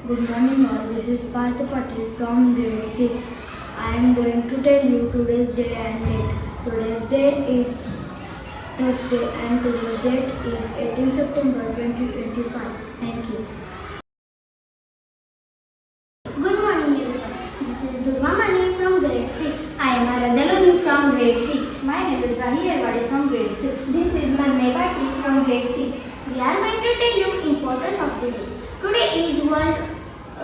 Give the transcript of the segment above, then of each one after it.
Good morning all, this is Partha Patil from grade 6. I am going to tell you today's day and date. Today's day is Thursday and today's date is 18 September 2025. Thank you. Good morning everyone. This is Durma Mani from grade 6. I am Aradhaloni from grade 6. My name is Rahi Erwade from grade 6. This is Manme Patil from grade 6. We are going to tell you importance of the day. Today is World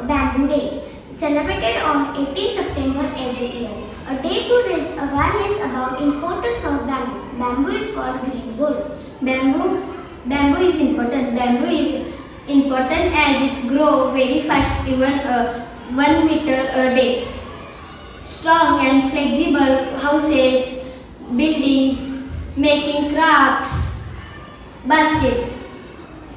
Bamboo Day, celebrated on 18 September every year. A day to raise awareness about importance of bamboo. Bamboo is called green gold. Bamboo is important. Bamboo is important as it grows very fast, even 1 meter a day. Strong and flexible houses, buildings, making crafts, baskets.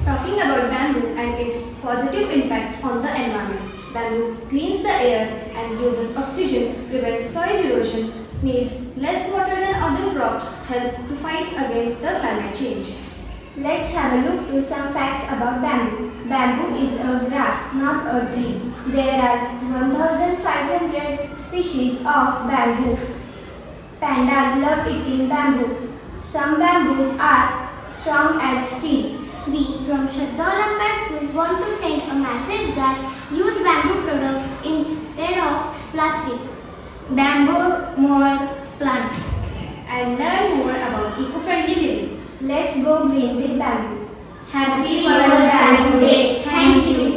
Talking about bamboo and its positive impact on the environment. Bamboo cleans the air and gives us oxygen, prevents soil erosion, needs less water than other crops, help to fight against the climate change. Let's have a look to some facts about bamboo. Bamboo is a grass, not a tree. There are 1,500 species of bamboo. Pandas love eating bamboo. Some bamboos are strong as steel. We from Shraddha Olympiad School want to send a message that use bamboo products instead of plastic. Bamboo more plants. And learn more about eco-friendly living. Let's go green with bamboo. Happy World Bamboo Day. Thank you.